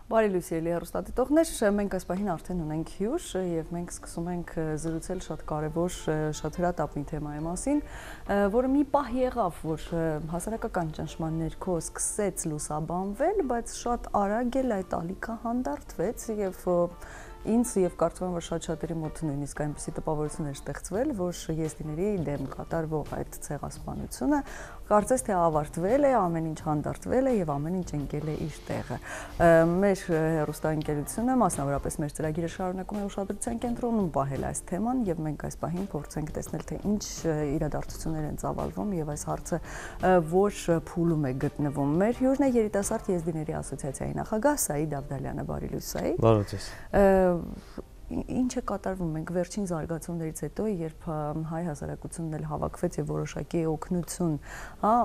Բարի լույս ելի հեռուստադիտողներ, մենք այս պահին արդեն ունենք հյուր եւ մենք սկսում ենք զրուցել շատ կարեւոր, շատ հրատապի թեմայի մասին, որը մի պահ եղավ, որ հասարակական ճնշման ներքո սկսեց լուսաբանվել, բայց շատ արագ էլ այդ ալիքը հանդարտվեց եւ ինձ եւ կարծում եմ, որ շատ-շատերի մոտ նույնիսկ այնպիսի տպավորություն էր ստեղծվել, որ եզդիների դեմ կատարվող այդ ցեղասպանությունը կարծես թե ավարտվել է, ամեն ինչ հանդարտվել է եւ ամեն ինչ ընկել է իր տեղը։ Մեր հեռուստաընկերությունը, մասնավորապես մեր ծրագիրը շարունակում է ուշադրության կենտրոնում պահել այս թեման եւ մենք այս պահին փորձենք տեսնել, թե ինչ իրադարձություններ են ծավալվում եւ այս հարցը որ փուլում է գտնվում։ Մեր հյուրն է երիտասարդ եզդիների ասոցիացիայի նախագահ Սաիդ Ավդալյանը, բարի լույս Սաիդ։ Բարի ձեզ։ Ինչ է կատարվում, մենք վերջին զարգացումներից հետո, երբ հայ հասարակությունն էլ հավաքվեց եւ որոշակի օգնություն,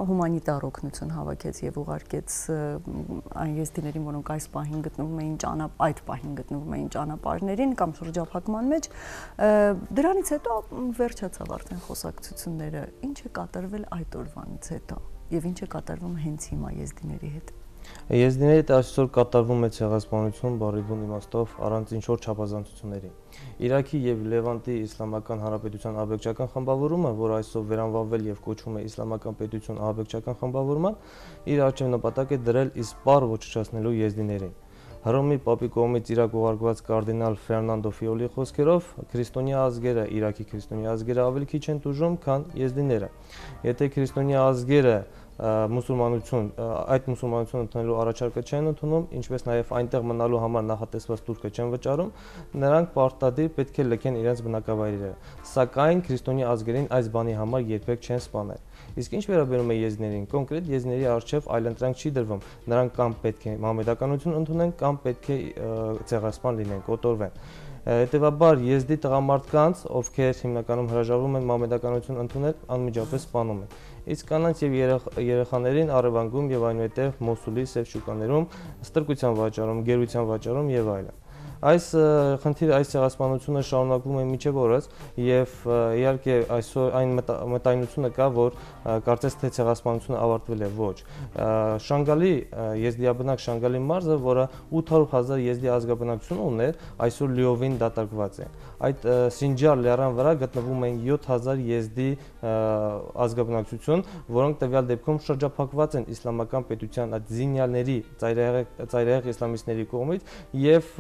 հումանիտար օգնություն հավաքեց եւ ուղարկեց այն եզդիներին, որոնք այս պահին գտնվում էին ճանապարհներին կամ շրջափակման մեջ, դրանից հետո վերջացավ արդեն խոսակցությունները։ Ինչ է կատարվել այդ օրվանից հետո եւ ինչ է կատարվում հենց հիմա եզդիների հետ։ Եզդիների հետ այսօր կատարվում է ցեղասպանություն բառի բուն իմաստով առանց ինչ-որ չափազանցությունների։ Իրաքի եւ Լևանտի Իսլամական Հանրապետության ահաբեկչական խմբավորումը, որ այսօր վերանվավել եւ կոչվում է Իսլամական պետություն ահաբեկչական խմբավորման, իր առջեւ նպատակ է դրել իսպառ ոչնչացնելու եզդիներին։ Հռոմի Պապի կողմից Իրաք ուղարկված կարդինալ Ֆերնանդո Ֆիոլի խոսքերով քրիստոնյա ազգերը, Իրաքի քրիստոնյա ազգերը ավելի քիչ են տուժում, քան եզդիները։ Եթե քրիստոնյա ազգերը այդ մուսուլմանությունը ընդունելու առաջարկը չեն ընդունում, ինչպես նաև այնտեղ մնալու համար նախատեսված տուրքը չեն վճարում, նրանք պարտադիր պետք է լքեն իրենց բնակավայրերը, սակայն քրիստոնյա ազգերին այս բանի համար երբեք չեն սպանել։ Իսկ ինչ վերաբերում է եզդիներին, կոնկրետ եզդիների առջև այլընտրանք չի դրվում, նրանք կամ պետք է մահմեդականություն ընդունեն, կամ պետք է ցեղասպան լինեն, կոտորվեն։ Հետևաբար եզդի տղամարդկանց, ովքեր հիմնականում հրաժարվում են մահմեդականություն ընդունել, անմիջապես սպանում են։ Իսկ կանանց եւ երեխաներին առևանգում եւ այնուհետեւ Մոսուլի սև շուկաներում ստրկության վաճառում, գերության վաճառում եւ այլն։ Այս խնդիրը, այս ցեղասպանությունը շարունակվում է մինչև օրս եւ իհարկե այսօր այն մտայնությունը կա, որ կարծես թե ցեղասպանությունը ավարտվել է, ոչ։ Շանգալի եզդիաբնակ Շանգալի մարզը, որը 800,000 եզդի ազգաբնակություն ուներ, այսօր լիովին դատարկված է։ Այդ Սինջար լեռան վրա գտնվում են 7000 եզդի ազգաբնակություն, որոնք տվյալ դեպքում շրջափակված են իսլամական պետության այդ զինյալների, ծայրահեղ իսլամիստների կողմից եւ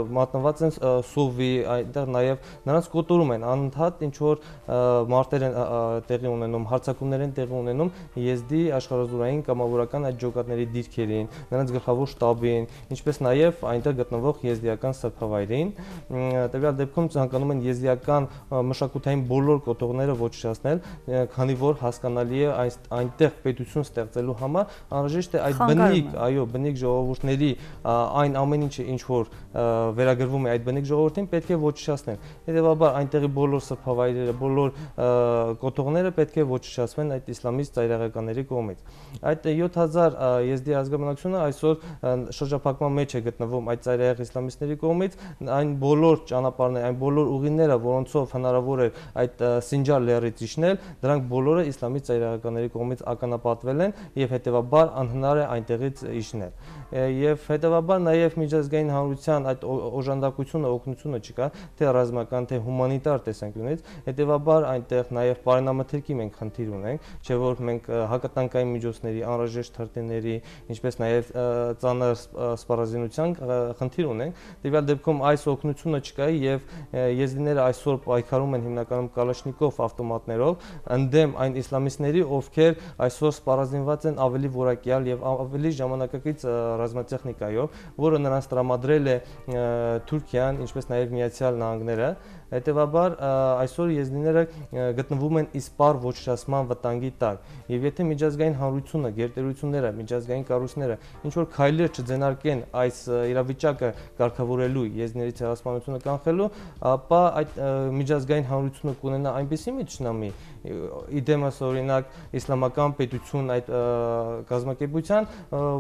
մատնված են սովի, այնտեղ նաև նրանց կոտորում են անընդհատ ինչ որ մարտեր են տեղի ունենում, հարձակումներ են տեղի ունենում եզդի աշխարհազորային կամավորական այդ ջոկատների դիրքերին, նրանց գլխավոր շտաբին, ինչպես նաև այնտեղ գտնվող եզդիական սրբավայրին։ Տվյալ դեպքում ցանկանում են եզդիական մշակութային բոլոր կոթողները ոչնչացնել, քանի որ հասկանալի է այնտեղ պետություն ստեղծելու համար անհրաժեշտ է այդ բնիկ ժողովուրդների այն ամեն ինչը ինչ որ վերագրվում է այդ բնիկ ժողովրդին, պետք է ոչնչացնել։ Հետևաբար այնտեղի բոլոր սրբավայրերը, բոլոր կոթողները պետք է ոչնչացվեն այդ իսլամիստ ծայրահեղականների կողմից։ Այդ 7000 եզդի ազգաբնակությունը այսօր շրջափակման մեջ է գտնվում այդ ծայրահեղ իսլամիստների կողմից, այն բոլոր ճանապարհները, այն բոլոր ուղիները, որոնցով հնարավոր է այդ Սինջար լեռից իջնել, դրանք բոլորը իսլամիստ ծայրահեղականների կողմից ականապատվել են եւ հետեւաբար անհնար է այնտեղից իջնել։ Եվ հետեւաբար նաեւ միջազգային հանրության այդ օժանդակությունը, օգնությունը չկա, թե ռազմական, թե հումանիտար տեսանկյունից, հետեւաբար այնտեղ նաեւ բարենամթերքի մենք խնդիր ունենք, չէ՞ որ մենք հակատանկային միջոցների, անհրաժեշտ հրթիռների, ինչպես նաեւ ծանր սպառազինության խնդիր ունենք։ Տվյալ դեպքում այս օգնությունը չկա եւ եզդիները այսօր պայքարում են հիմնականում կալաշնիկով ավտոմատներով ընդդեմ այն իսլամիստների, ովքեր այսօր սպառազինված են ավելի որակյալ եւ ավելի ժամանակակից ռազմատեխնիկայով, որը նրանց տրամադրել է Թուրքիան, ինչպես նաև Միացյալ Նահանգները։ Հետևաբար այսօր եզդիները գտնվում են իսպառ ոչնչացման վտանգի տակ։ Եվ եթե միջազգային հանրությունը, գերտերությունները, միջազգային կառույցները ինչ որ քայլեր չձեռնարկեն այս իրավիճակը կարգավորելու, եզդիների ցեղասպանությունը կանխելու, ապա այդ միջազգային հանրությունը կունենա այնպիսի մի ճշնամի, իդեմս օրինակ իսլամական պետություն այդ կազմակերպության,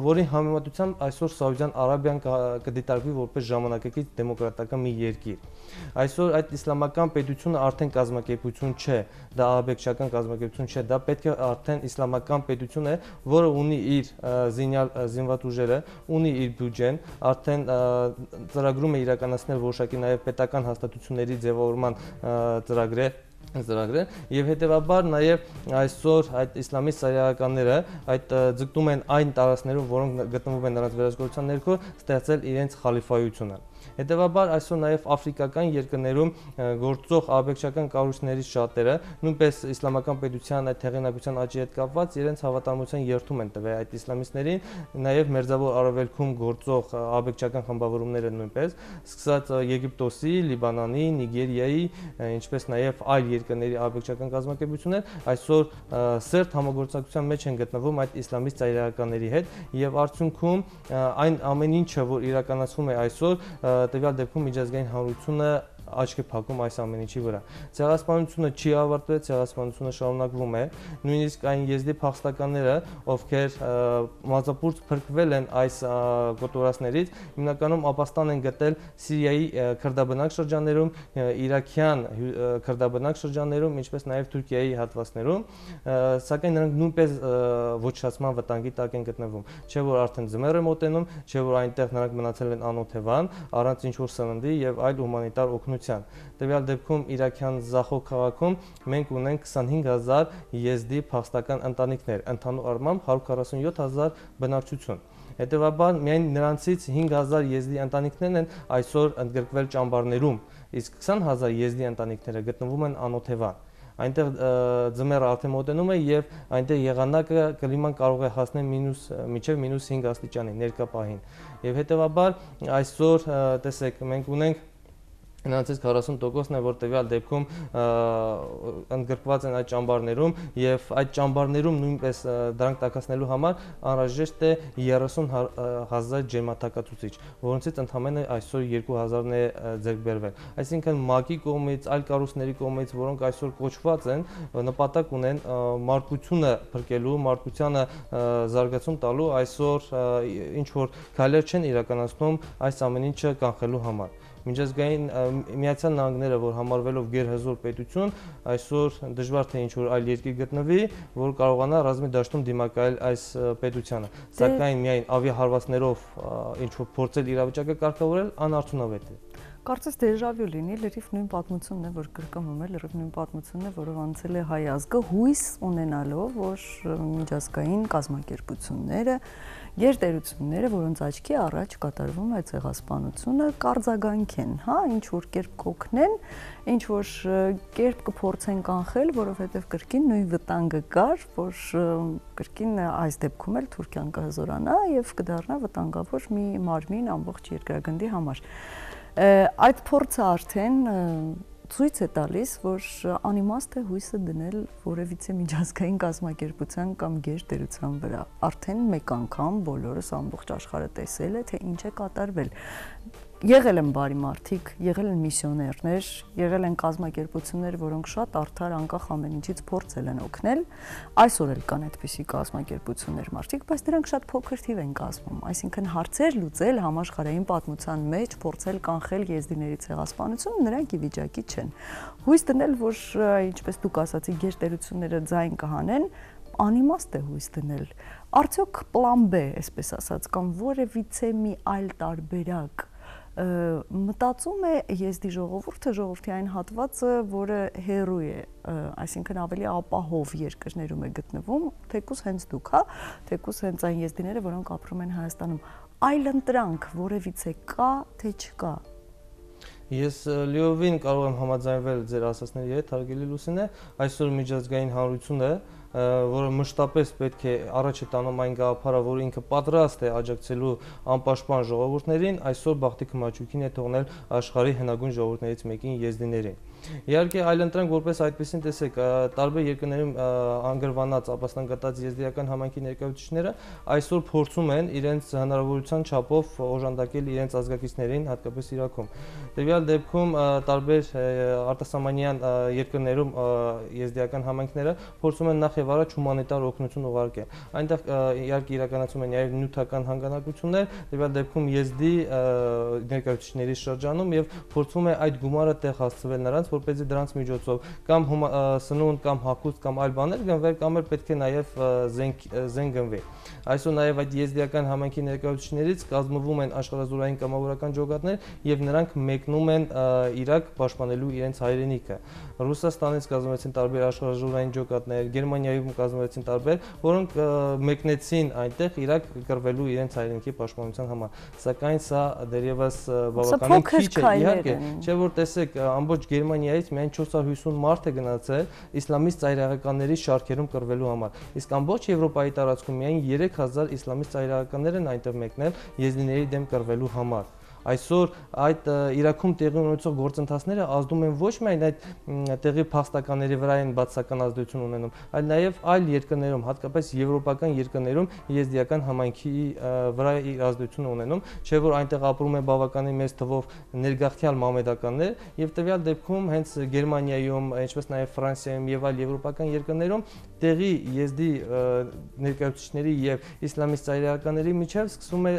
որի համեմատությամբ այսօր Սաուդյան Արաբիան կդիտարկվի որպես ժամանակակից դեմոկրատական մի երկիր։ Այսօր այդ իսլամական պետությունը արդեն կազմակերպություն չէ, դա ահաբեկչական կազմակերպություն չէ, դա պետք է արդեն իսլամական պետություն է, որը ունի իր զինված ուժերը, ունի իր բյուջեն, արդեն ծրագրում է իրականացնել որոշակի նաև պետական հաստատությունների ձևավորման ծրագրեր եւ հետեւաբար նաեւ այսօր այդ իսլամիստ սայրականները այդ ձգտում են այն տարածքներում, որոնք գտնվում են նրանց վերահսկողության ներքո, ստեղծել իրենց խալիֆայությունը։ Հետևաբար այսօր նաև աֆրիկական երկրներում գործող ահաբեկչական կառույցներից շատերը նույնպես իսլամական պետության այդ հեղինակության աճի հետ կապված իրենց հավատարմության երթում են տվել այդ իսլամիստներին, նաև մերձավոր արևելքում գործող ահաբեկչական խմբավորումները նույնպես, սկսած Եգիպտոսի, Լիբանանի, Նիգերիայի, ինչպես նաև այլ երկրների ահաբեկչական կազմակերպություններ այսօր սերտ համագործակցության մեջ են գտնվում այդ իսլամիստ ծայրահեղականների հետ եւ արդյունքում այն ամեն ինչը, որ իրականացվում է այսօր տվյալ դեպքում միջազգային հանրությունը աչք է փակում այս ամեն ինչի վրա։ Ցեղասպանությունը չի ավարտվել, ցեղասպանությունը շարունակվում է։ Նույնիսկ այն եզդի փախստականները, ովքեր մազապուրց փրկվել են այս կոտորածներից, հիմնականում ապաստան են գտել Սիրիայի քրդաբնակ շրջաններում, Իրաքյան քրդաբնակ շրջաններում, ինչպես նաև Թուրքիայի հատվածներում, սակայն նրանք նույնպես ոչնչացման վտանգի տակ են գտնվում։ Չէ որ արդեն ձմեռ է մոտենում, չէ որ այնտեղ նրանք մնացել են անօթևան, առանց ինչ-որ սննդի եւ այլ հումանիտար օգնության։ Տվյալ դեպքում Իրաքյան Զախո քաղաքում մենք ունենք 25000 եզդի փախստական ընտանիքներ, ընդհանուր առմամբ 147000 բնակչություն։ Հետևաբար միայն նրանցից 5000 եզդի ընտանիքներն են այսօր ընդգրկվել ճամբարներում, իսկ 20000 եզդի ընտանիքները գտնվում են անօթևան։ Այնտեղ ձմեռը արդեն մոտենում է եւ այնտեղ եղանակը կլիման կարող է հասնել մինչեւ -5 աստիճանի ներկա պահին։ Եվ հետեւաբար այսօր տեսեք մենք ունենք նրանցից 40%-ն է, որ տվյալ դեպքում ընդգրկված են այդ ճամբարներում եւ այդ ճամբարներում նույնպես դրանք տաքացնելու համար անհրաժեշտ է 30000 ջերմաթակացուցիչ, որոնցից ընդամենը այսօր 2000-ն է ձեռք բերվել։ Այսինքն ՄԱԿ-ի կողմից, այլ կառույցների կողմից, որոնք այսօր կոչված են, նպատակ ունեն մարդկությունը փրկելու, մարդկությանը զարգացում տալու, այսօր ինչ որ քայլեր չեն իրականացնում այս ամեն ինչը կանխելու համար։ Միջազգային Միացյալ Նահանգները, որ համարվելով գերհզոր պետություն, այսօր դժվար թե ինչ-որ այլ երկիր գտնվի, որ կարողանա ռազմի դաշտում դիմակայել այս պետությանը։ Սակայն միայն ավիահարվածներով ինչ-որ փորձել իրավիճակը կարգավորել անարդյունավետ է։ Կարծես դեժավյու լինի, լրիվ նույն պատմությունն է, որ կրկնվում է, լրիվ նույն պատմությունն է, որով անցել է հայ ազգը, հույս ունենալով, որ միջազգային կազմակերպությունները, գերտերությունները, որոնց աչքի առաջ կատարվում է ցեղասպանությունը, կարձագանքեն, հա, ինչ որ կերպ կօգնեն, ինչ որ կերպ կփորձեն կանխել, որովհետև կրկին նույն վտանգը կար, որ կրկին այս դեպքում էլ Թուրքիան կհզորանա եւ կդառնա վտանգավոր մի մարմին ամբողջ երկրագնդի համար։ Այդ փորձը արդեն ցույց է տալիս, որ անիմաստ է հույսը դնել որևիցե միջազգային կազմակերպության կամ գերտերության վրա։ Արդեն մեկ անգամ բոլորս ամբողջ աշխարհը տեսել է, թե ինչ է կատարվել։ Եղել են բարի մարդիկ, եղել են միսիոներներ, եղել են կազմակերպություններ, որոնք շատ արդար անկախ ամեն ինչից փորձել են օգնել։ Այսօր էլ կան այդպիսի կազմակերպություններ մարդիկ, բայց դրանք շատ փոքր թիվ են կազմում, այսինքն հարցեր լուծել համաշխարհային պատմության մեջ, փորձել կանխել եզդիների ցեղասպանությունը, նրանք ի վիճակի չեն։ Հույս դնել, որ ինչպես դուք ասացիք, գերտերությունները ձայն կհանեն, անիմաստ է հույս դնել։ Արդյոք պլան B, այսպես ասած, կամ որևիցե մի այլ տարբերակ մտածում է եզդի ժողովուրդը, ժողովրդի այն հատվածը, որը հերոյ է, այսինքն ավելի ապահով երկրներում է գտնվում, թեկուզ հենց դուք, հա, թեկուզ հենց այն եզդիները, որոնք ապրում են Հայաստանում, այլ ընտրանք որևիցե կա, թե չկա։ Ես լիովին կարող եմ համաձայնվել ձեր ասածների հետ, հարգելի Լուսինե, այսօր միջազգային հանրությունը, որը մշտապես պետք է առաջ է տանում այն գաղափարը, որ ինքը պատրաստ է աջակցելու անպաշտպան ժողովուրդներին, այսօր բախտի քմաչուկին է թողնել աշխարհի հնագույն ժողովուրդներից մեկին եզդիներին։ Իհարկե այլընտրանք որպես այդպեսին տեսեք տարբեր երկրներում անգրվանած ապաստան եզդիական համայնքի ներկայացուցիչները այսօր փորձում են իրենց հնարավորության չափով օժանդակել իրենց ազգակիցներին, հատկապես Իրաքում։ Տվյալ դեպքում տարբեր արտասահմանյան երկրներում եզդիական համայնքները փորձում են նախ եւ առաջ հումանիտար օգնություն ուղարկել։ Այնտեղ իհարկե իրականացում են նաև նյութական հանգանակություններ, տվյալ դեպքում եզդի ներկայացուցիչների շրջանում եւ փորձում է այդ գումարը տեղ հասցվել նրանց, որպեսզի դրանց միջոցով կամ սնունդ կամ հագուստ կամ այլ բաներ գնվեր, կամ էլ պետք է նաև զենք գնվի։ Այսօր նաև այդ եզդիական համայնքի ներկայացուցիչներից կազմվում են աշխարհազորային կամավորական ջոկատներ եւ նրանք մեկնում են Իրաք պաշտպանելու իրենց հայրենիքը։ Ռուսաստանից կազմվեցին տարբեր աշխարհազորային ջոկատներ, Գերմանիայում կազմվեցին տարբեր, որոնք մեկնեցին այնտեղ Իրաք կռվելու իրենց հայրենիքի պաշտպանության համար։ Սակայն սա դեռևս բավականին քիչ է, իհարկե, չէ՞ որ տեսեք, ամբողջ Գերմանիայից միայն 450 մարդ է գնացել իսլամիստ ծայրահեղականների շարքերում կռվելու համար։ Իսկ ամբողջ Եվրոպայի տարածքում միայն 3000 իսլամիստ ծայրահեղականներ են այնտեղ մեկնել եզդիների դեմ կռվելու համար։ Այսօր այդ Իրաքում տեղի ունեցող գործընթացները ազդում են ոչ միայն այդ տեղի փախստականների վրա են բացասական ազդեցություն ունենում, այլ նաև այլ երկրներում, հատկապես եվրոպական երկրներում եզդիական համայնքի վրա իր ազդեցությունը ունենում, չէ՞ որ այնտեղ ապրում է բավականին մեծ թվով ներգաղթյալ մամեդականներ եւ տվյալ դեպքում հենց Գերմանիայում, ինչպես նաև Ֆրանսիայում եւ այլ եվրոպական երկրներում տեղի եզդի ներկայացուցիչների եւ իսլամիստ ծայրահեղականների միջև սկսում է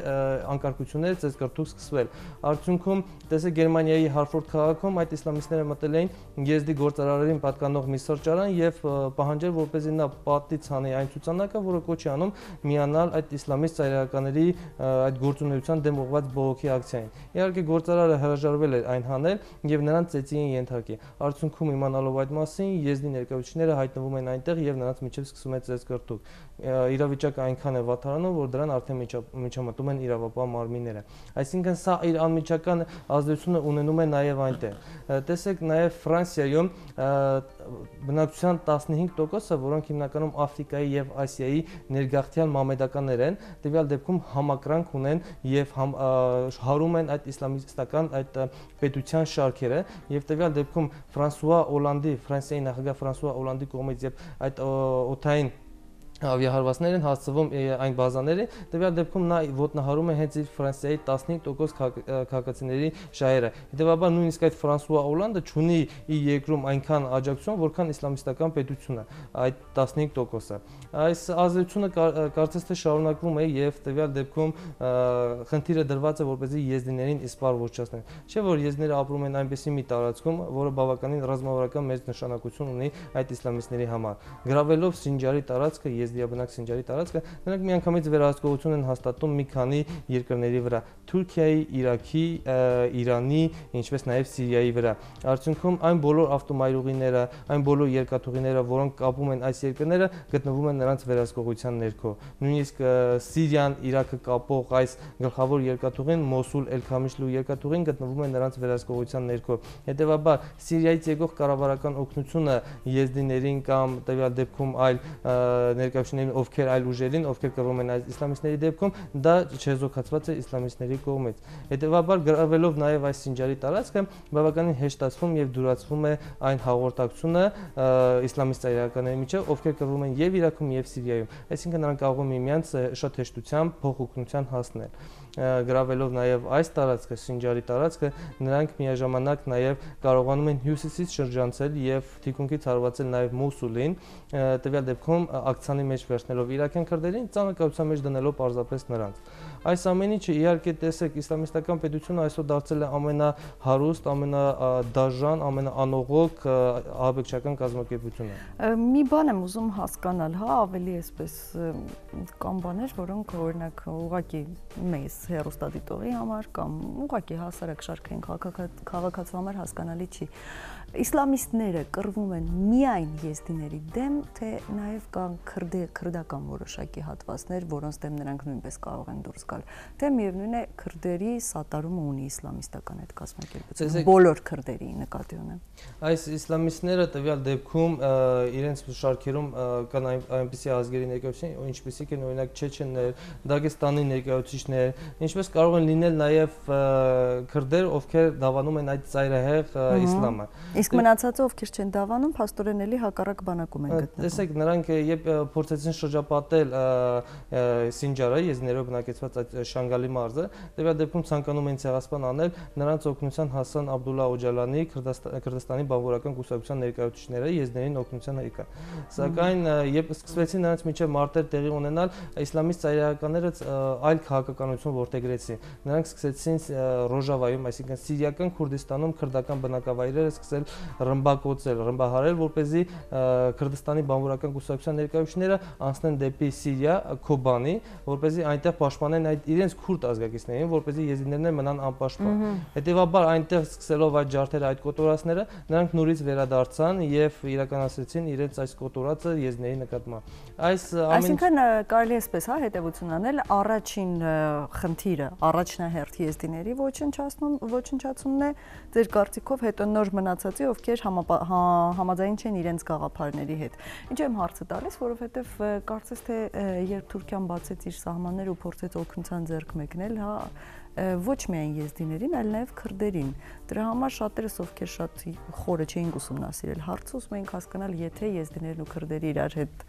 անկարգություններ, ծեծկռթուք սկսվել։ Արդյունքում տեսեք Գերմանիայի Հարֆորդ քաղաքում այդ իսլամիստները մտել էին եզդի գործարարին պատկանող մի սրճարան եւ պահանջել, որպեսզի նա պատից հանի այն ցուցանակը, որը կոչ է անում միանալ այդ իսլամիստ ծայրահեղականների այդ գործունեության դեմ ուղղված բողոքի ակցիային։ Իհարկե գործարարը հրաժարվել էր այն հանել եւ նրանց ծեծի են ենթարկի։ Արդյունքում իմանալով այդ մասին եզդի ներկայացուցիչները հայտնվում են այնտեղ եւ նրանց միջև սկսում է ծեծկռթուք։ Իրավիճակը այնքան է վատթարանում, որ դրան արդեն միջամտում են իրավապահ մարմինները։ Այսինքն սա իր անմիջական ազդեցությունը ունենում է նաև այնտեղ։ Տեսեք նաև Ֆրանսիայում բնակչության 15%-ը, որոնք հիմնականում Աֆրիկայի եւ Ասիայի ներգաղթյալ մամեդականներ են, տվյալ դեպքում համակրանք ունեն եւ հարում են այդ իսլամիստական այդ պետության շարքերը եւ տվյալ դեպքում Ֆրանսուଆ Օլանդի, Ֆրանսիայի նախագահ Ֆրանսուଆ Օլանդի կողմից եւ այդ օթային ավիահարվածներ են հասցվում այն բազաների, տվյալ դեպքում նա ոտնահարում է հենց իր Ֆրանսիայի 15% քաղաքացիների շահերը։ Հետևաբար նույնիսկ այդ Ֆրանսուଆ Օլանդը ունի իր երկրում այնքան աջակցություն, որքան իսլամիստական պետությունը, այդ 15%-ը։ Այս ազդեցությունը կարծես թե շարունակվում է եւ տվյալ դեպքում խնդիրը դրված է, որպեսզի եզդիներին իսպար ոչնչացնեն։ Չէ՞ որ եզդիները ապրում են այնպեսի մի տարածքում, որը բավականին ռազմավարական մեծ նշանակություն ունի այդ իսլամիստների համար։ Գրավելով Սինջարի տարածքը, եզդիաբնակ Սինջարի տարածքը, նրանք միանգամից վերահսկողություն են հաստատում մի քանի երկրների վրա՝ Թուրքիայի, Իրաքի, Իրանի, ինչպես նաև Սիրիայի վրա։ Արդյունքում այն բոլոր ավտոմայրուղիները, այն բոլոր երկաթուղիները, որոնք կապում են այս երկրները, գտնվում են նրանց վերահսկողության ներքո։ Նույնիսկ Սիրիան, Իրաքը կապող այս գլխավոր երկաթուղին, Մոսուլ, Էլ-Քամիշլու երկաթուղին գտնվում է նրանց վերահսկողության ներքո։ Հետևաբար Սիրիայից եկող կառավարական օգնությունը եզդիներին կամ տվյալ դեպքում այլ ներկայացուցիչներին, ովքեր այլ ուժերին, ովքեր կռվում են այս իսլամիստների դեպքում, դա չեզոքացված է իսլամիստների կողմից։ Հետևաբար գրավելով նաև այս Սինջարի տարածքը, բավականին հեշտացվում եւ դյուրացվում է այն հաղորդակցությունը իսլամիստ ծայրահեղականների միջև, ովքեր կռվում են եւ Իրաքում եւ Սիրիայում։ Այսինքն նրանք կարող են միմյանց շատ հեշտությամբ փոխօգնության հասնել։ Գրավելով նաև այս տարածքը, Սինջարի տարածքը, նրանք միաժամանակ նաև կարողանում են հյուսիսից շրջանցել եւ թիկունքից հարվածել նաև Մոսուլին, տվյալ դեպքում ակցիանի մեջ վերցնելով իրաքյան քրդերին, ցանկացության մեջ դնելով պարզապես նրանց։ Այս ամեն ինչը իհարկե տեսեք, իսլամիստական պետությունը այսօր դարձել է ամենահարուստ, ամենադաժան, ամենաանողոք ահաբեկչական կազմակերպությունը։ Մի բան եմ ուզում հասկանալ, հա, ավելի այսպես կամ բաներ, որոնք օրինակ ուղղակի մեզ հեռուստադիտողի համար կամ ուղղակի հասարակ շարքային քաղաքացու համար հասկանալի չի։ Իսլամիստները կռվում են միայն եզդիների դեմ, թե նաև կան քրդական որոշակի հատվածներ, որոնց դեմ նրանք նույնպես կարող են դուրս գալ, թե միևնույն է քրդերի սատարումը ունի իսլամիստական այդ կազմակերպությունը, բոլոր քրդերի նկատի ունեմ։ Այս իսլամիստները տվյալ դեպքում իրենց շարքերում կան այնպիսի ազգերի ներկայացուցիչներ, ինչպիսիք են օրինակ չեչեններ, Դագեստանի ներկայացուցիչներ, ինչպես կարող են լինել նաև քրդեր, ովքեր դավանում են այդ ծայրահեղ իսլամը։ Իսկ մնացածը ովքեր չեն դավանում, փաստորեն էլի հակառակ բանակում են գտնվում։ Տեսեք, նրանք երբ փորձեցին շրջապատել Սինջարը, եզիներով բնակեցված այդ Շանգալի մարզը, տվյալ դեպքում ցանկանում էին ցեղասպան անել, նրանց օգնության հասան Աբդուլլա Օջալանի, Քրդստանի բանվորական կուսակցության ներկայացուցիչները եզիներին օգնության եկան։ Սակայն երբ սկսվեցին նրանց միջև մարտեր տեղի ունենալ, իսլամիստ ծայրահեղականները այլ քաղաքականություն որդեգրեցին։ Նրանք սկսեցին Ռոժավայում, այսինքն Սիրիական Քուրդիստանում քրդական բնակավայրերը սկսել ռմբակոծել, ռմբահարել, որպեսզի Քրդստանի բանվորական կուսակցության ներկայացուցիչները անցնեն դեպի Սիրիա, Քոբանի, որպեսզի այնտեղ պաշտպանեն այդ իրենց քուրդ ազգակիցներին, որպեսզի եզիդներն մնան անպաշտպան։ Հետևաբար այնտեղ սկսելով այդ ջարդերը, այդ կոտորածները, նրանք նորից վերադարձան եւ իրականացրեցին իրենց այս կոտորածը եզիդների նկատմամբ։ Այսինքն կարելի է այսպես, հա, հետևություն անել, առաջին խնդիրը առաջնահերթ եզդիների ոչնչացումն է, ձեր կարծիքով, հետո նոր մնացածի, ովքեր համաձայն չեն իրենց գաղափարների հետ։ Ինչու եմ հարցը տալիս, որովհետև կարծես թե երբ Թուրքիան բացեց իր սահմանները ու փորձեց օգնության ձեռք մեկնել, հա, ոչ միայն եզդիներին, այլ նաև քրդերին։ Դրա համար շատերս, ովքեր շատ խորը չէին ուսումնասիրել հարցը, ուզում էինք հասկանալ, եթե եզդիներն ու քրդերը իրար հետ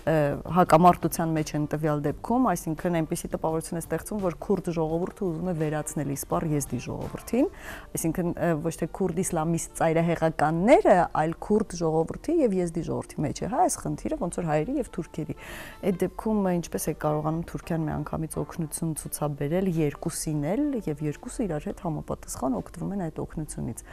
հակամարտության մեջ են տվյալ դեպքում, այսինքն այնպիսի տպավորություն է ստեղծում, որ քուրդ ժողովուրդը ուզում է վերացնել իսպառ եզդի ժողովրդին, այսինքն ոչ թե քուրդ իսլամիստ ծայրահեղականները, այլ քուրդ ժողովրդի եւ եզդի ժողովրդի մեջ է, հա, այս խնդիրը ոնց որ հայերի եւ թուրքերի։ Այդ դեպքում ինչպես է կարողանում Թուրքիան միանգամից օգնություն ցուցաբերել երկուսին էլ եւ երկուսը իրար հետ համապատասխան օգտվում են այդ օգնությունից։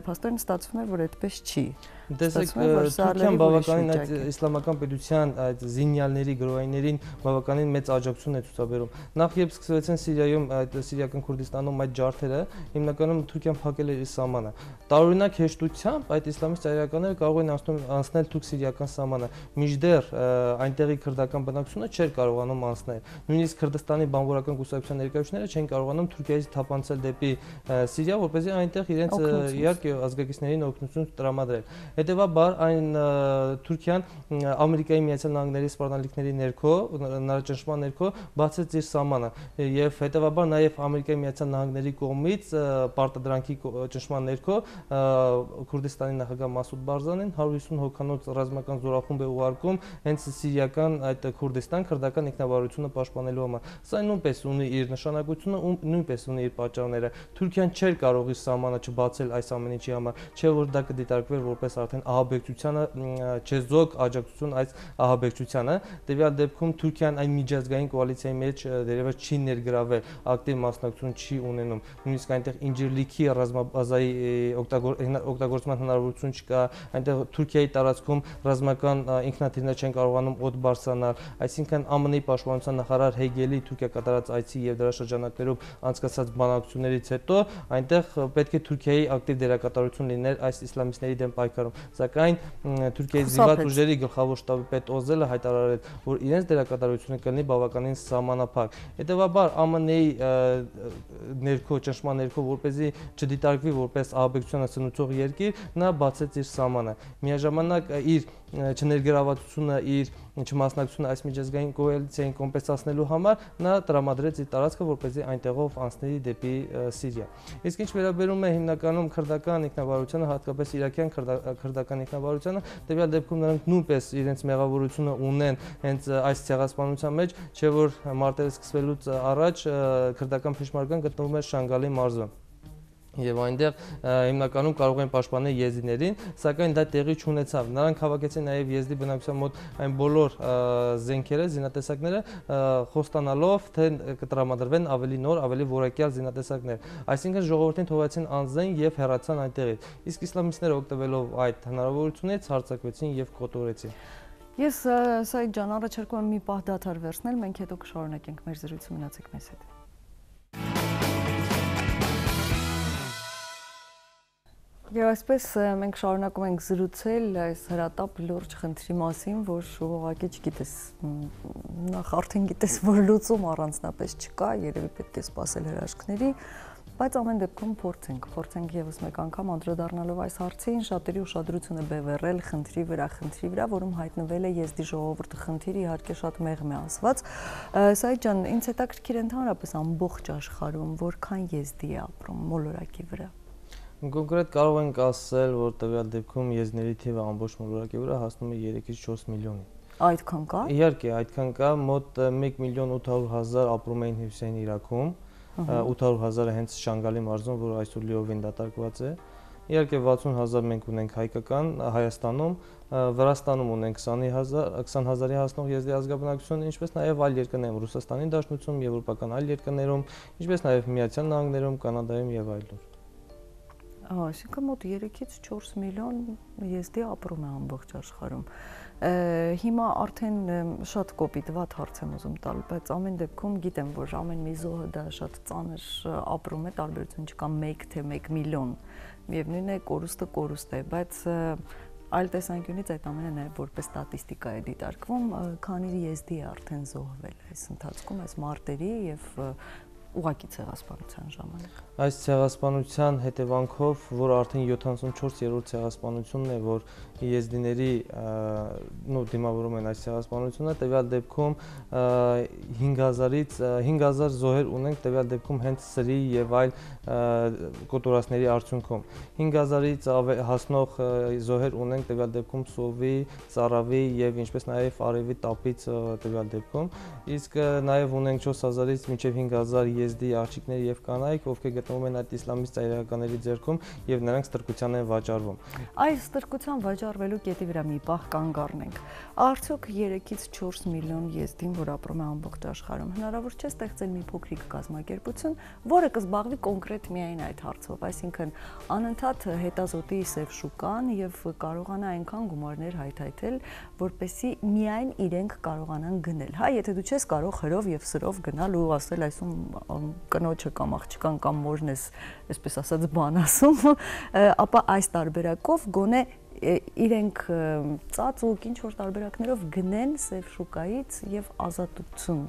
Փաստորեն ստացվում է, որ այդպես չի։ Տեսեք, Թուրքիան բավականին այդ իսլամական պետության այդ զինյալների, գրոհայիներին բավականին մեծ աջակցություն է ցուցաբերում։ Նախ երբ սկսվեցին Սիրիայում, այդ Սիրիական Քուրդիստանում այդ ջարդերը, հիմնականում Թուրքիան փակել էր իր սահմանը։ Տարօրինակ հեշտությամբ այդ իսլամիստ ծայրահեղականները կարող են անցնել թուրք-սիրիական սահմանը, մինչդեռ այնտեղի քրդական բնակչությունը չէր կարողանում անցնել։ Նույնիսկ Քրդստանի բանվորական կուսակցության ներկայացուցիչները չէին կարողանում Թուրքիայից թափանցել դեպի Սիրիա, որպեսզի այնտեղ իրենց իհարկե ազգակիցներին օգնություն տրամադրել։ Հետևաբար այն Թուրքիան Ամերիկայի Միացյալ Նահանգների սպառնալիքների ներքո, նարաճնշման ներքո բացեց իր սահմանը եւ հետևաբար նաեւ Ամերիկայի Միացյալ Նահանգների կողմից պարտադրանքի ճնշման ներքո Քուրդիստանի նախագահ Մասուդ Բարզանին 150 հոգանոց ռազմական զորախումբ է ուղարկում հենց սիրիական այդ Քուրդիստան քրդական ինքնավարությունը պաշտպանելու համար։ Սա նույնպես ունի իր նշանակությունը ու նույնպես ունի իր պատճառները։ Թուրքիան չէր կարող իր սահմանը չբացել այս ամեն ինչի համար, չէ որ դա կդիտարկվեր որպես արդեն ահաբեկչությանը չեզոք աջակցություն այս ահաբեկչությանը։ Տվյալ դեպքում Թուրքիան այն միջազգային կոալիցիայի մեջ դերևս չի ներգրավել, ակտիվ մասնակցություն չի ունենում։ Նույնիսկ այնտեղ Ինջիրլիքի ռազմաբազայի օգտագործման հնարավորություն չկա, այնտեղ Թուրքիայի տարածքում ռազմական ինքնաթիռներ չեն կարողանում օդ բարձրանալ, այսինքն ԱՄՆ-ի պաշտպանության նախարար Հեգելի Թուրքիա կատարած այցի եւ դրա շրջանակներում անցկացած բանակցություններից հետո այնտեղ պետք է Թուրքիայի ակտիվ դերակատարություն լիներ այս իսլամիստների դեմ պայքարում, սակայն Թուրքիայի զինված ուժերի գլխավոր շտաբի պետ Օզելը հայտարարել, որ իրենց դերակատարությունը կլինի բավականին սահմանափակ։ Հետևաբար ԱՄՆ-ի ներքո ճնշման ներքո, որպեսզի չդիտարկվի որպես ահաբեկչությանը սնուցող երկիր, նա բացեց իր սահմանը։ Միաժամանակ իր չներգրավվածությունը, իր չմասնակցությունը այս միջազգային կոալիցիային կոմպենսացնելու համար նա տրամադրեց իր տարածքը, որպեսզի այնտեղով անցնի դեպի Սիրիա։ Իսկ ինչ վերաբերում է հիմնականում քրդական ինքնավարությանը, հատկապես իրաքյան քրդական ինքնավարությանը, տվյալ դեպքում նրանք նույնպես իրենց մեղավորությունը ունեն հենց այս ցեղասպանության մեջ, չէ որ մարտերը սկսվելուց առաջ քրդական փեշմերգան գտնվում էր Շանգալի մարզում։ Եվ այնտեղ հիմնականում կարող են պաշտպանել եզդիներին, սակայն դա տեղի չունեցավ։ Նրանք հավաքեցին նաև եզդի բնակչության մոտ այն բոլոր զենքերը, զինատեսակները, խոստանալով, թե կտրամադրվեն ավելի նոր, ավելի որակյալ զինատեսակներ։ Այսինքն ժողովրդին թողեցին անզեն եւ հեռացան այնտեղից։ Իսկ իսլամիստները օգտվելով այդ հնարավորությունից հարձակվեցին եւ կոտորեցին։ Ես Սայիդ ջան, առաջարկում եմ մի պահ դադար վերցնել, մենք հետո կշարունակենք մեր զրույցը, մնացեք մեզ հետ։ Եվ այսպես մենք շարունակում ենք զրուցել այս հրատապ լուրջ խնդրի մասին, որ ուղղակի չգիտես, նախ արդեն գիտես, որ լուծում առանձնապես չկա, երևի պետք է սպասել հրաշքների, Բայց ամեն դեպքում փորձենք եւս մեկ անգամ անդրադառնալով այս հարցին, շատերի ուշադրությունը բևեռել խնդրի վրա, որում հայտնվել է եզդի ժողովուրդը խնդիրը իհարկե շատ մեղմ է ասված։ Սայդ ջան, ինձ հետաքրքիր ընդհանրապես ամբողջ աշխարհում որքան եզդի է ապրում մոլորակի վրա։ Կոնկրետ կարող ենք ասել, որ տվյալ դեպքում եզդիների թիվը ամբողջ մոլորակի վրա հասնում է 3-ից 4 միլիոնի։ Այդքան կա։ Իհարկե, այդքան կա, մոտ 1.800.000 ապրում էին Հյուսիսային Իրաքում, 800,000-ը հենց Շանգալի մարզում, որ այսօր լիովին դատարկված է։ Իհարկե 60,000 մենք ունենք հայկական Հայաստանում, Վրաստանում ունենք 20,000-ի հասնող եզդի ազգաբնակություն, ինչպես նաև այլ երկրներում, Ռուսաստանի Դաշնությունում, եվրոպական այլ երկրներում, ինչպես նաև Միացյալ Նահանգներում, Կանադայում եւ այլուր։ Այսինքն մոտ 3-ից 4 միլիոն եզդի ապրում է ամբողջ աշխարհում։ Հիմա արդեն շատ կոպիտ վատ հարց եմ ուզում տալ, բայց ամեն դեպքում գիտեմ, որ ամեն մի զոհը դա շատ ծանր ապրում է, տարբերություն չկա 1 թե 1 միլիոն։ Միևնույն է, կորուստը, բայց այլ տեսանկյունից այդ ամենը նաև որպես ստատիստիկա է դիտարկվում, քանի եզդի է արդեն զոհվել այս ընթացքում, այս մարտերի եւ ուղղակի ցեղասպանության ժամանակ։ Այս ցեղասպանության հետևանքով, որ արդեն 74-րդ ցեղասպանությունն է, որ եզդիների դիմավորում են այս ցեղասպանությունը, տվյալ դեպքում 5000 զոհեր ունենք, տվյալ դեպքում հենց սրի եւ այլ կոտորածների արդյունքում։ 5000-ից հասնող զոհեր ունենք տվյալ դեպքում սովի, ծարավի եւ ինչպես նաեւ արևի տապից տվյալ դեպքում, իսկ նաեւ ունենք 4000-ից մինչեւ 5000 եզդի աղջիկներ եւ կանայք, ովքեր գտնվում են այդ իսլամիստ ծայրահեղականների ձեռքում եւ նրանք ստրկության են վաճառվում։ Այս ստրկության վաճառվելու կետի վրա մի պահ կանգ առնենք։ Արդյոք 3-ից 4 միլիոն եզդին, որ ապրում է ամբողջ աշխարհում, հնարավոր չէ ստեղծել մի փոքրիկ կազմակերպություն, որը կզբաղվի կոնկրետ միայն այդ հարցով, այսինքն անընդհատ հետազոտի սև շուկան եւ կարողանա այնքան գումարներ հայթայթել, որպեսզի միայն իրենք կարողանան գնել։ Հա, եթե դու չես կարող հրով եւ սրով գնալ ու ասել այսում կնոջը կամ աղջկան կամ մորն ես, այսպես ասած, բան ասում, ապա այս տարբերակով գոնե իրենք ծածուկ ինչ-որ տարբերակներով գնեն սև շուկայից եւ ազատություն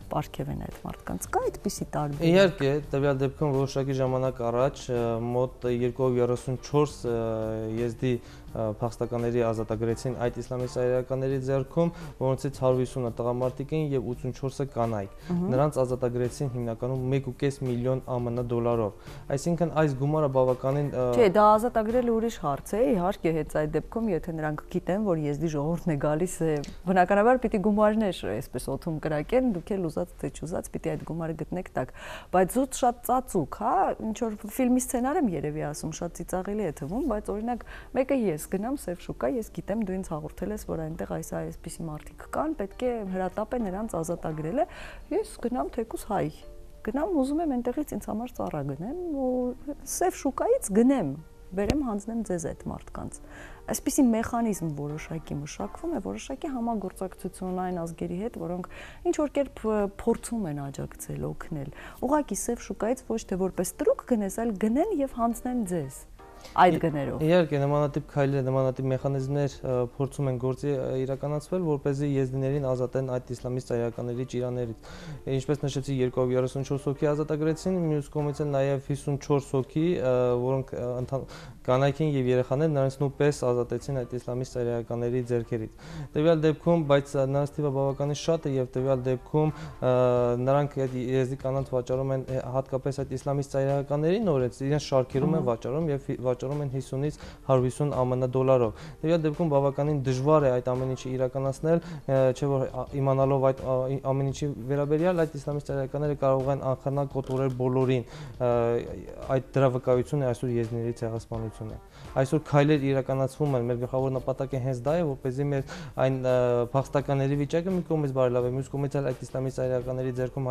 պարգևեն այդ մարդկանց։ Կա այդպիսի տարբերակ։ Իհարկե, տվյալ դեպքում որոշակի ժամանակ առաջ մոտ 234 եզդի փախստականների ազատագրեցին այդ իսլամիստ ծայրահեղականների ձեռքում, որոնցից 150-ը տղամարդիկ էին եւ 84-ը կանայք։ Նրանց ազատագրեցին հիմնականում 1.5 միլիոն ԱՄՆ դոլարով։ Այսինքն այս գումարը բավականին Չէ, դա ազատագրելը ուրիշ հարց է, իհարկե, հետ այդ դեպքում, եթե նրանք գիտեն, որ եզդի ժողովուրդն է գալիս, բնականաբար պիտի գումարներ այսպես օթում կրակեն, դուք էլ ուզած թե չուզած պիտի այդ գումարը գտնեք տակ, բայց զուտ շատ ծածուկ, հա, ինչ որ ֆիլմի սցենար եմ երևի ասում, շատ ծիծաղելի է թվում, բայց օրինակ մեկը ես գնամ սև շուկա, ես գիտեմ դու ինձ հաղորդել ես, որ այնտեղ այսպիսի մարդիկ կան, պետք է հրատապ է նրանց ազատագրելը, ես գնամ թեկուզ հայ, գնամ ուզում եմ այնտեղից ինձ համար ծառա գնեմ ու սև շուկայից գնեմ, բերեմ հանձնեմ ձեզ այդ մարդկանց։ Այսպիսի մեխանիզմ որոշակի մշակվում է, որոշակի համագործակցություն այն ազգերի հետ, որոնք ինչ որ կերպ փորձում են աջակցել, օգնել։ Ուղղակի սև շուկայից ոչ թե որպես տրուկ գնես, այլ գնեն եւ հանձնեն ձեզ այդ գներով։ Իհարկե, նմանատիպ քայլեր, նմանատիպ մեխանիզմներ փորձում են գործի իրականացվել, որպեսզի եզդիներին ազատեն այդ իսլամիստ ծայրահեղականների ճիրաներից։ Ինչպես նշեցի, 234 հոգի ազատագրեցին, մյուս կողմից էլ նաև 54 հոգի, որոնք կանայքին եւ երեխաներ նրանց նույնպես ազատեցին այդ իսլամիստ ծայրահեղականների ձեռքերից։ Տվյալ դեպքում, բայց նրանց թիվը բավականին շատ է եւ տվյալ դեպքում նրանք եզդի կանանց վաճառում են հատկապես այդ իսլամիստ ծայրահեղականների նորից, իրենց շարքերում են վաճառում եւ վաճառում են 50-ից 150 ԱՄՆ դոլարով։ Տվյալ դեպքում բավականին դժվար է այդ ամեն ինչը իրականացնել, չէ՞ որ իմանալով այդ ամեն ինչի վերաբերյալ այդ իսլամիստ ծայրահեղականները կարող են անխնա կոտորել բոլորին։ Այդ դրա վկայությունը այսօր եզդիների ցեղասպանությունն է։ Այսօր քայլեր իրականացվում են, մեր գլխավոր նպատակը հենց դա է, որպեսզի մեր այն փախստականների վիճակը մի կողմից բարելավի, մյուս կողմից էլ այդ իսլամիստ ծայրահեղականների ձեռքում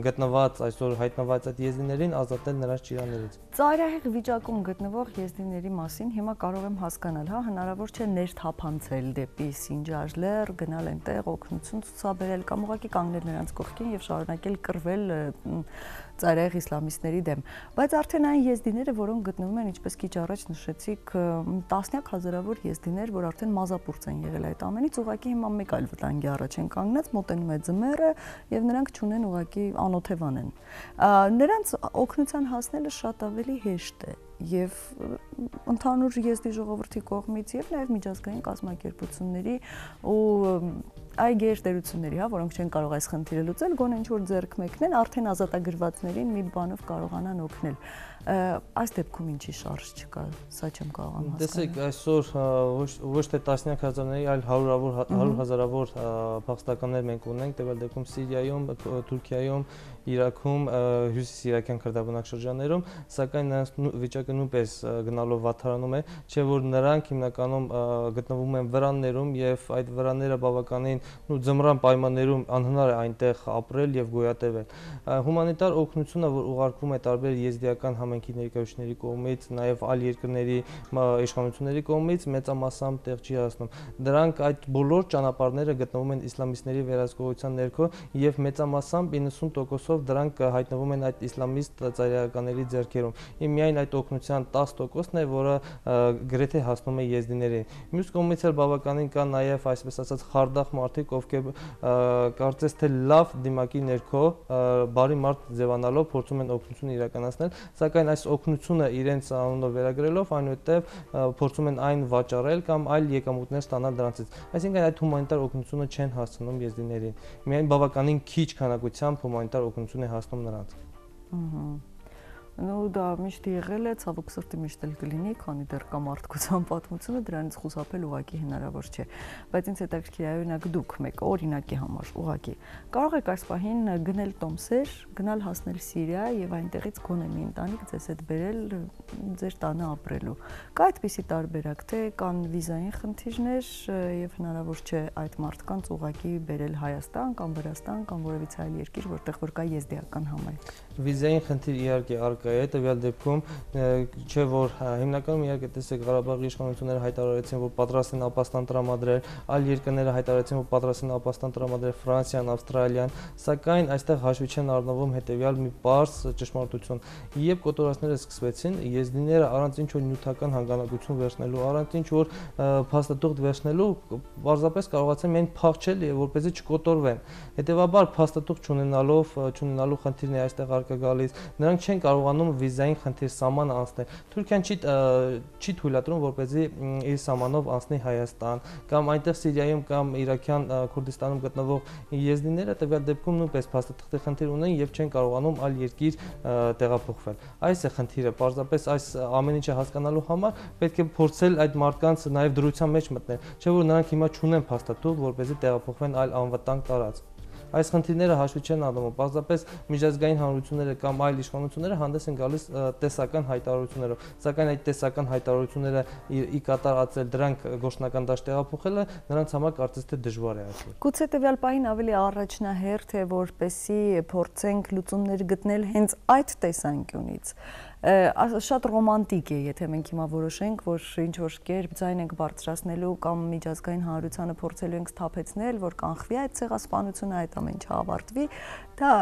գտնված այսօր հայտնված այդ եզդիներին ազատել նրանց ճիրաներից։ Ծայրահեղ վիճակում գտնվող եզդիների մասին հիմա կարող եմ հասկանալ, հա, հնարավոր չէ ներթափանցել դեպի Սինջար լեռ, գնալ այնտեղ օգնություն ցուցաբերել կամ ուղղակի կանգնել նրանց կողքին եւ շարունակել կռվել ծայրահեղ իսլամիստների դեմ, բայց արդեն այն եզդիները, որոնք գտնվում են, ինչպես քիչ առաջ նշեցիք, տասնյակ հազարավոր եզդիներ, որ արդեն մազապուրծ են եղել այդ ամենից, ուղղակի հիմա մեկ այլ վտանգի առաջ են կանգնած, մոտենում է ձմեռը եւ նրանք չունեն ուղղակի անօթևան են։ Նրանց օգնության հասնելը շատ ավելի հեշտ է եւ ընդհանուր եզդի ժողովրդի կողմից եւ նաեւ միջազգային կազմակերպությունների ու այ գերտերությունների, հա, որոնք չեն կարող այս խնդիրը լուծել, գոնե ինչ որ ձեռք մեկնեն, արդեն ազատագրվածներին մի բանով կարողանան օգնել։ Այս դեպքում ինչի շարժ չկա, սա չեմ կարողանում հասկանալ։ Տեսեք, այսօր ոչ թե տասնյակ հազարների, այլ հարյուր հազարավոր փախստականներ մենք ունենք, տվյալ դեպքում Սիրիայում, Թուրքիայում, Իրաքում, հյուսիսիրաքյան քրդաբնակ շրջաններում, սակայն նրանց վիճակը նույնպես գնալով վատթարանում է, չէ որ նրանք հիմնականում գտնվում են վրաններում եւ այդ վրանները բավականին ձմռան պայմաններում անհնար է այնտեղ ապրել եւ գոյատևել։ Հումանիտար օգնությունը, որ ուղարկվում է տարբեր եզդիական համայնքի ներկայացուցիչների կողմից, նաեւ այլ երկրների իշխանությունների կողմից մեծամասամբ տեղ չի հասնում։ Դրանք այդ բոլոր ճանապարհները գտնվում են իսլամիստների վերահսկողության ներքո եւ մեծամասամբ 90%-ով դրանք հայտնվում են այդ իսլամիստ ծայրահեղականների ձեռքերում։ Եվ միայն այդ օգնության 10%-ն է, որը գրեթե հասնում է եզդիներին։ Մյուս կողմից էլ բավականին կա նաեւ այսպես ասած խարդախ մարդիկ, ովքեր կարծես թե լավ դիմակի ներքո բարի մարդ ձևանալով փորձում են օգնություն իրականացնել, սակայն այս օգնությունը իրենց անունով վերագրելով այնուհետև փորձում են այն վաճառել կամ այլ եկամուտներ ստանալ դրանցից։ Այսինքն այդ հումանիտար օգնությունը չեն հասցնում եզդիներին։ Միայն բավականին քիչ քանակությամբ հումանիտար օգնություն է հասնում նրանց։ Ну դա միշտ եղել է, ցավոք սրտի միշտ էլ կլինի, քանի դեռ կա մարդկության պատմությունը, դրանից խուսափել ուղղակի հնարավոր չէ։ Բայց ինձ հետաքրքիր է օրինակ դուք մեկ օրինակի համար ուղղակի կարող եք այս պահին գնել Տոմսեր, գնալ հասնել Սիրիա եւ այնտեղից գոնե մի ընտանիք ձեզ հետ բերել ձեր տանը ապրելու։ Կա այդպիսի տարբերակ, թե կան վիզային խնդիրներ եւ հնարավոր չէ այդ մարդկանց ուղղակի բերել Հայաստան կամ Վրաստան կամ որևիցե այլ երկիր, որտեղ որ կա եզդիական համայնք։ Վիզային խնդիր իհարկե առկա է, տվյալ դեպքում չէ որ հիմնականում իհարկե տեսեք Ղարաբաղի իշխանությունները հայտարարեցին, որ պատրաստ են ապաստան տրամադրել, այլ երկրները հայտարարեցին, որ պատրաստ են ապաստան տրամադրել Ֆրանսիան, Ավստրալիան, սակայն այստեղ հաշվի չեն առնվում հետեւյալ մի պարզ ճշմարտություն։ Երբ կոտորածները սկսվեցին, եզդիները առանց ինչ որ նյութական հանգանակություն վերցնելու, առանց ինչ որ փաստաթուղթ վերցնելու, պարզապես կարողացան միայն փախչել եւ որպեսզի չկոտորվեն։ Հետեւաբար փաստաթուղթ չունենալու խնդիրն է այստեղ առկա գալիս։ Նրանք չեն կարողանում վիզային խնդիր սահմանը անցնել։ Թուրքիան չի թույլատրում, որպեսզի իր սահմանով անցնի Հայաստան կամ այնտեղ Սիրիայում կամ Իրաքյան Քուրդիստանում գտնվող եզդիները տվյալ դեպքում նույնպես փաստաթղթի խնդիր ունեն եւ չեն կարողանում այլ երկիր տեղափոխվել։ Այս է խնդիրը, պարզապես այս ամեն ինչը հասկանալու համար պետք է փորձել այդ մարդկանց նաեւ դրության մեջ մտնել, չէ՞ որ նրանք հիմա չունեն փաստաթուղթ, որպեսզի տեղափոխվեն այլ անվտանգ տարածք։ Այս խնդիրները հաշվի չեն առնում, պարզապես միջազգային հանրությունները կամ այլ իշխանությունները հանդես են գալիս տեսական հայտարարություններով, սակայն այդ տեսական հայտարարությունները ի կատար ածել, դրանք գործնական դաշտ տեղափոխելը նրանց համար կարծես թե դժվար է այսօր։ Գուցե տվյալ պահին ավելի առաջնահերթ է, որպեսզի փորձենք լուծումներ գտնել հենց այդ տեսանկյունից։ Շատ ռոմանտիկ է, եթե մենք հիմա որոշենք, որ ինչ որ կերպ ձայն ենք բարձրացնելու կամ միջազգային հանրությանը փորձելու ենք սթափեցնել, որ կանխվի այդ ցեղասպանությունը, այդ ամեն ինչը ավարտվի, դա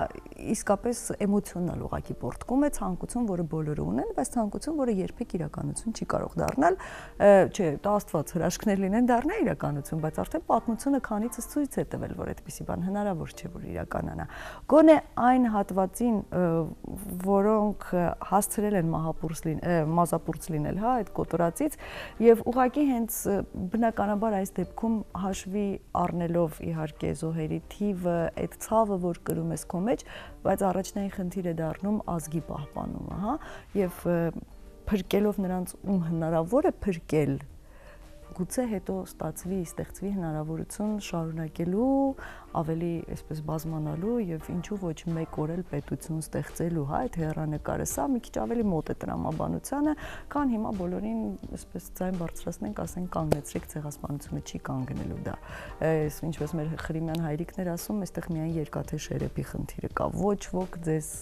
իսկապես էմոցիոնալ ուղղակի պորտկում է, ցանկություն, որը բոլորը ունեն, բայց ցանկություն, որը երբեք իրականություն չի կարող դառնալ, չէ, դա Աստված հրաշքներ լինեն դառնա իրականություն, բայց արդեն պատմությունը քանիցս ցույց է տվել, որ այդպիսի բան հնարավոր չէ, որ իրականանա։ Գոնե այն հատվածին, որոնք հասցրել են մազապուրծ լինել, հա, այդ կոտորածից եւ ուղղակի հենց բնականաբար այս դեպքում հաշվի առնելով իհարկե զոհերի թիվը, այդ ցավը, որ կրում ես քո մեջ, բայց առաջնային խնդիր է դառնում ազգի պահպանումը, հա, եւ փրկելով նրանց ում հնարավոր է փրկել, գուցե հետո ստեղծվի հնարավորություն շարունակելու, ավելի այսպես բազմանալու եւ ինչու ոչ մեկ օր էլ պետություն ստեղծելու, հա, այդ հեռանկարը սա մի քիչ ավելի մոտ է տրամաբանությանը, քան հիմա բոլորին այսպես ձայն բարձրացնենք, ասենք կանգնեցրեք ցեղասպանությունը չի կանգնելու դա։ Այս ինչպես մեր խրիմյան հայրիկներ ասում, այստեղ միայն երկաթե շերեփի խնդիրը կա, ոչ ոք ձեզ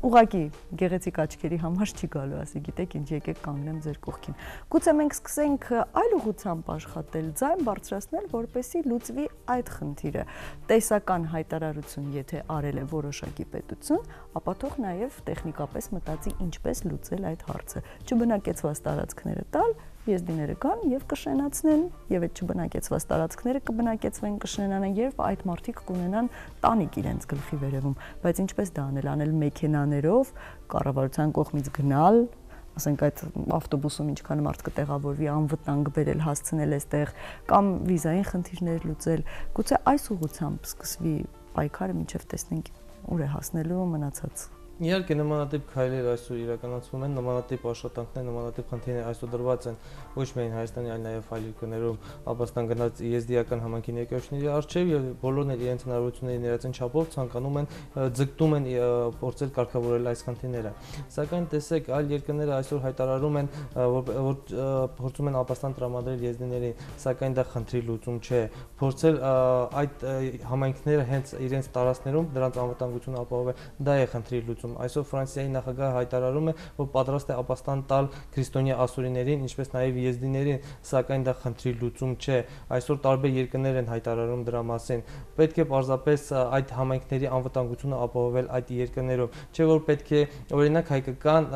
ուղղակի գեղեցիկ աչքերի համար չի գալու, ասի գիտեք ինչ, եկեք կանգնեմ ձեր կողքին։ Գուցե մենք սկսենք այլ ուղղությամբ աշխատել, ձայն բարձրացնել, որպեսզի լուծվի այդ խնդիրը։ Տեսական հայտարարություն, եթե արել է որոշակի պետություն, ապա թող նաև տեխնիկապես մտածի ինչպես լուծել այդ հարցը։ Չբնակեցված տարածքները տալ, եզդիները կան եւ կշենացնեն, եւ այդ չբնակեցված տարածքները կբնակեցվեն, կշենանան եւ այդ մարդիկ կունենան տանիք իրենց գլխի վերևում, բայց ինչպես դա անել մեքենաներով, կառավարության կողմից գնալ, ասենք այդ ավտոբուսում ինչքան մարդ կտեղավորվի, անվտանգ բերել, հասցնել այստեղ կամ վիզային խնդիրներ լուծել, գուցե այս ուղղությամբ սկսվի պայքարը, մինչև տեսնենք ուր է հասնելու մնացած։ Իհարկե նմանատիպ քայլեր այսօր իրականացվում են, նմանատիպ աշխատանքներ, նմանատիպ խնդիրներ այսօր դրված են ոչ միայն Հայաստանի, այլ նաև այլ երկրներում ապաստան գնաց եզդիական համայնքի ներկայացուցիչների առջև եւ բոլորն էլ իրենց հնարավորությունների ներածեն չափով ցանկանում են ձգտում են փորձել կարգավորել այս խնդիրները։ Սակայն տեսեք, այլ երկրները այսօր հայտարարում են, որ փորձում են ապաստան տրամադրել եզդիներին, սակայն դա խնդրի լուծում չէ։ Փորձել այդ համայնքները հենց իրենց տարածքներում դրանց անվտանգությունը ապահովել, դա է խնդրի լուծում։ Այսօր Ֆրանսիայի նախագահը հայտարարում է, որ պատրաստ է ապաստան տալ քրիստոնյա ասորիներին, ինչպես նաև եզդիներին, սակայն դա խնդրի լուծում չէ։ Այսօր տարբեր երկրներ են հայտարարում դրա մասին։ Պետք է պարզապես այդ համայնքների անվտանգությունը ապահովել այդ երկրներում, չէ որ պետք է օրինակ հայկական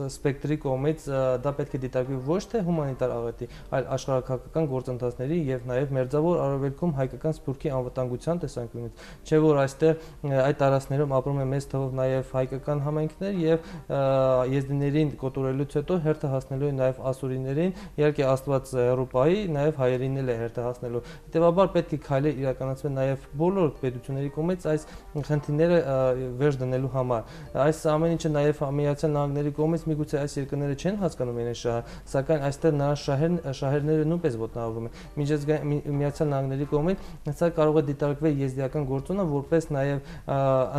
սպեկտրի կողմից դա պետք է դիտարկվի ոչ թե հումանիտար աղետի, այլ աշխարհակահաղական գործընթացների եւ նաև մերձավոր արևելքում հայկական սփյուռքի անվտանգության տեսանկյունից, չէ որ այստեղ այդ տարածքներում ապրում է մեծ թվով նաև հայկական համայնքներ եւ եզդիներին կոտորելուց հետո հերթը հասնելու է նաև ասորիներին, իհարկե Աստված Եվրոպայի նաև հայերին էլ է հերթը հասնելու։ Հետևաբար պետք է քայլեր իրականացվեն նաև բոլոր պետությունների կողմից այս խնդիրները վերջ դնելու համար։ Այս ամեն ինչը նաև Միացյալ Նահանգների կողմից միգուցե այս երկրները չեն հասկանում իրենց շահը, սակայն այստեղ նրանց շահերները նույնպես ոտնահարվում են։ Միջազգային Միացյալ Նահանգների կողմից սա կարող է դիտարկվել եզդիական գործոնը որպես նաև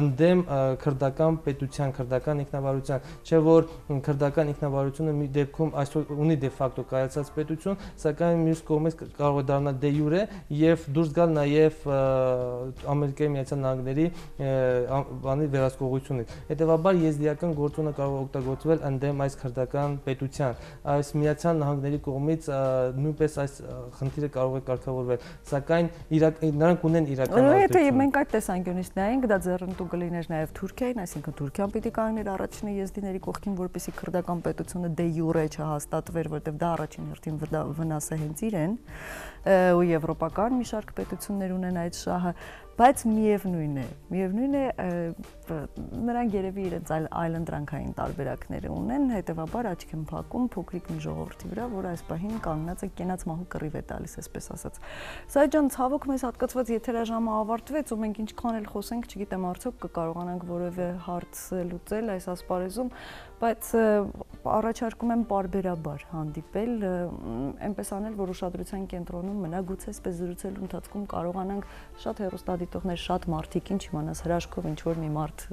ընդդեմ քրդական պետության, քրդական ինքնավարության, չէ որ քրդական ինքնավարությունը մի դեպքում այսօր ունի դե ֆակտո կայացած պետություն, սակայն մյուս կողմից կարող է դառնալ դե յուրե եւ դուրս գալ նաեւ Ամերիկայի Միացյալ Նահանգների բանի վերահսկողությունից։ Հետևաբար եզդիական գործոնը կարող է օգտագործվել ընդդեմ այս քրդական պետության։ Այս Միացյալ Նահանգների կողմից նույնպես այս խնդիրը կարող է կարգավորվել, սակայն նրանք ունեն իրական Եթե մենք այդ տեսանկյունից նայենք, դա ձեռնտու կլիներ նաև Թուրքիային, այսինքն Թուրքիան պիտի կանգներ առաջինը եզդիների կողքին, որպեսզի քրդական պետությունը դե յուրե չհաստատվեր, որտեղ դա առաջին հերթին վնաս է հենց իրեն, ու եվրոպական մի շարք պետություններ ունեն այդ շահը, բայց միևնույն է նրանք երևի իրենց այլընտրանքային տարբերակներ ունեն, հետևաբար աչք են փակում փոքրիկ մի ժողովրդի վրա, որ այս պահին կանգնած է կենաց մահու կռիվ է տալիս, այսպես ասած։ Սա ջան, ցավոք մեզ հատկացված եթերաժամը ավարտվեց ու մենք ինչքան էլ խոսենք, չգիտեմ արդյոք կկարողանանք որևէ հարց լուծել այս ասպարեզում, բայց առաջարկում եմ պարբերաբար հանդիպել, այնպես անել, որ ուշադրության կենտրոնում մնա, գուցե այսպես զրուցելու ընթացքում կարողանանք շատ հեռուստադիտողներ, շատ մարդիկ, ինչ իմանաս հրաշքով ինչ որ մի մարդ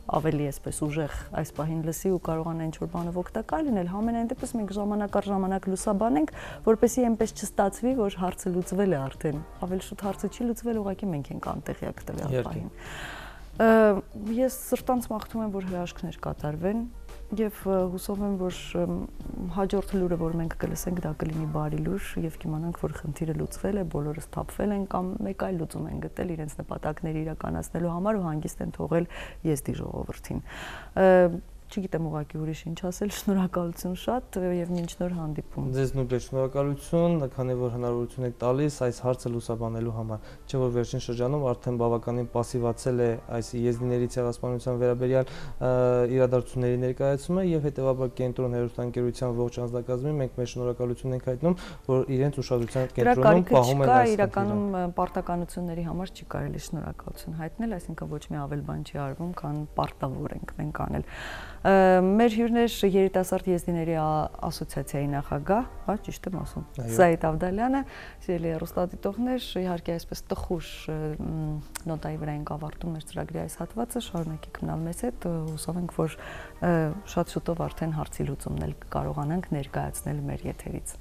ավելի այսպես ուժեղ այս պահին լսի ու կարողանա ինչ որ բանով օգտակար լինել, համենայն դեպս մենք ժամանակ առ ժամանակ լուսաբանենք, որպեսզի այնպես չստացվի, որ հարցը լուծվել է արդեն, ավելի շուտ հարցը չի լուծվել, ուղղակի մենք ենք անտեղյակ տվյալ պահին։ Ես սրտանց մաղթում եմ, որ հրաշքներ կատարվեն եւ հուսով եմ, որ հաջորդ լուրը, որ մենք կլսենք, դա կլինի բարի լուր եւ կիմանանք, որ խնդիրը լուծվել է, բոլորը սթափվել են կամ մեկ այլ լուծում են գտել իրենց նպատակները իրականացնելու համար ու հանգիստ են թողել եզդի ժողովրդին։ Չգիտեմ ուղղակի ուրիշ ինչ ասել, շնորհակալություն շատ եւ մինչ նոր հանդիպում։ Ձեզ նույնպես շնորհակալություն, քանի որ հնարավորություն եք տալիս այս հարցը լուսաբանելու համար։ Չէ որ վերջին շրջանում արդեն բավականին пассивացել է այս եզդիների ցեղասպանության վերաբերյալ իրադարձությունների ներկայացումը եւ հետեւաբար կենտրոն հերոստանգերության ողջ անձնակազմին մենք մեր շնորհակալություն ենք հայտնում, որ իրենց ուշադրության կենտրոնում պահում են այս իրականում պարտականությունների համար չի կարելի շնորհակալություն հայտնել, այսինքն ոչ մի ավել բան չի արվում, քան պարտավոր ենք մենք անել։ Մեր հյուրներ երիտասարդ եզդիների ասոցիացիայի նախագահ, հա, ճիշտ եմ ասում, Սայիդ Ավդալյանը, սիրելի հեռուստադիտողներ, իհարկե այսպես տխուր նոտայի վրա ենք ավարտում մեր ծրագրի այս հատվածը, շարունակեք մնալ մեզ հետ, հուսով ենք, որ շատ շուտով արդեն հարցի լուծումն էլ կարողանանք ներկայացնել մեր եթերից։